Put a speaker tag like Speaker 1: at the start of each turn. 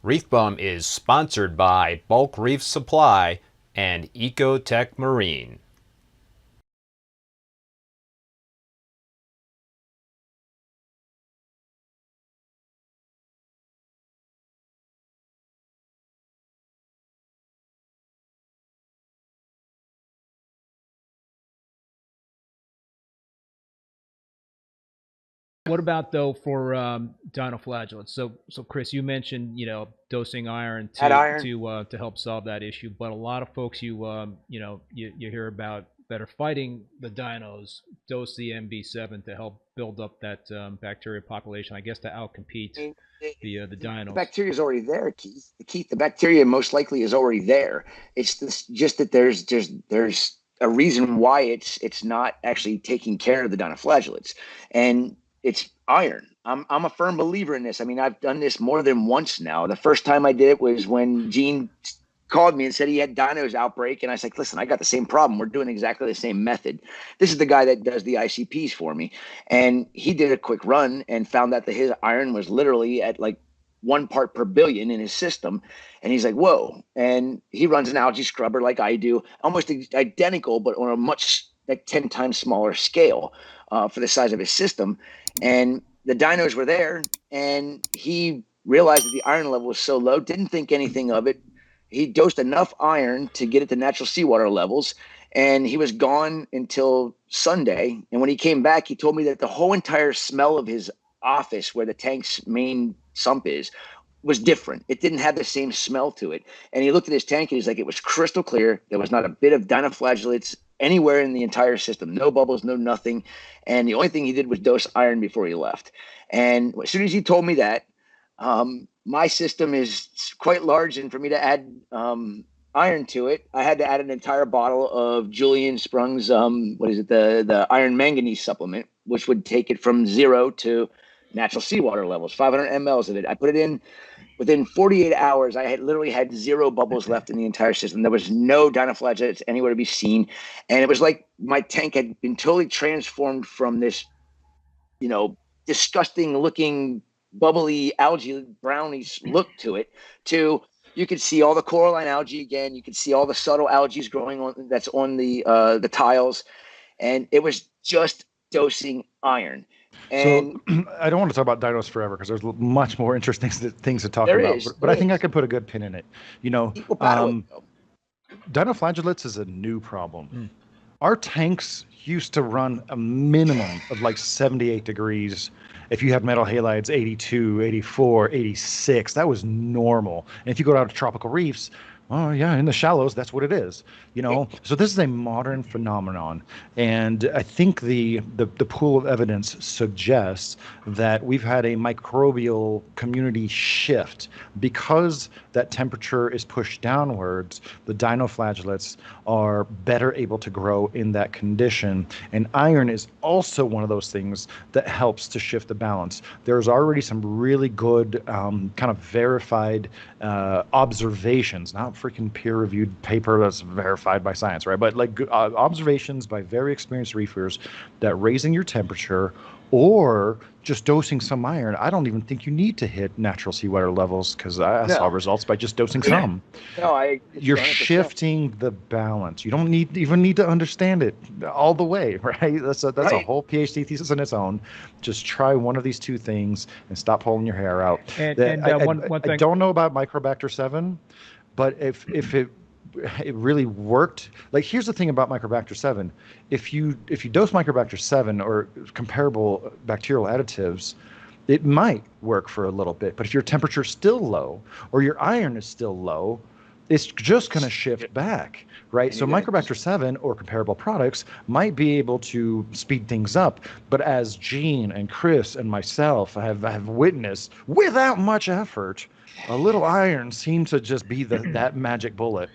Speaker 1: ReefBum is sponsored by Bulk Reef Supply and Ecotech Marine.
Speaker 2: What about though for dinoflagellates? So Chris, you mentioned dosing iron to help solve that issue, but a lot of folks you hear about that are fighting the dinos dose the MB7 to help build up that bacteria population. I guess to outcompete the dinos.
Speaker 3: The bacteria is already there, Keith. The bacteria most likely is already there. It's just that there's a reason why it's not actually taking care of the dinoflagellates, and it's iron. I'm a firm believer in this. I mean, I've done this more than once now. The first time I did it was when Gene called me and said he had dinos outbreak, and I was like, listen, I got the same problem. We're doing exactly the same method. This is the guy that does the ICPs for me, and he did a quick run and found out that his iron was literally at like 1 part per billion in his system. And he's like, whoa. And he runs an algae scrubber like I do, almost identical, but on a much like 10 times smaller scale for the size of his system. And the dinos were there, and he realized that the iron level was so low, didn't think anything of it. He dosed enough iron to get it to natural seawater levels, and he was gone until Sunday. And when he came back, he told me that the whole entire smell of his office, where the tank's main sump is, was different. It didn't have the same smell to it. And he looked at his tank and he's like, it was crystal clear. There was not a bit of dinoflagellates anywhere in the entire system. No bubbles, no nothing. And the only thing he did was dose iron before he left. And as soon as he told me that, my system is quite large, and for me to add iron to it, I had to add an entire bottle of Julian Sprung's the iron manganese supplement, which would take it from 0 to natural seawater levels, 500 mLs of it. I put it in within 48 hours. I had literally had 0 bubbles left in the entire system. There was no dinoflagellates anywhere to be seen, and it was like my tank had been totally transformed from this, disgusting looking bubbly algae brownies look to it, to you could see all the coralline algae again. You could see all the subtle algae growing on that's on the tiles, and it was just dosing iron. And
Speaker 4: so I don't want to talk about dinos forever because there's much more interesting things to talk about. But I think I could put a good pin in it. Dinoflagellates is a new problem. Our tanks used to run a minimum of like 78 degrees. If you had metal halides, 82, 84, 86, that was normal. And if you go out to tropical reefs, oh yeah, in the shallows, that's what it is. So this is a modern phenomenon, and I think the pool of evidence suggests that we've had a microbial community shift because that temperature is pushed downwards. The dinoflagellates are better able to grow in that condition, and iron is also one of those things that helps to shift the balance. There's already some really good kind of verified observations, not freaking peer-reviewed paper that's verified by science, right? But like observations by very experienced reefers that raising your temperature or just dosing some iron, I don't even think you need to hit natural seawater levels, because I saw results by just dosing some.
Speaker 3: No,
Speaker 4: you're 100%. Shifting the balance. You don't even need to understand it all the way, right? That's a whole PhD thesis in its own. Just try one of these two things and stop pulling your hair out.
Speaker 2: One thing
Speaker 4: I don't know about Microbacter 7, but if it really worked. Like, here's the thing about Microbacter 7. If you dose Microbacter 7 or comparable bacterial additives, it might work for a little bit. But if your temperature is still low or your iron is still low, it's just going to shift back, right? So Microbacter 7 or comparable products might be able to speed things up. But as Gene and Chris and myself have witnessed, without much effort, a little iron seems to just be that magic bullet.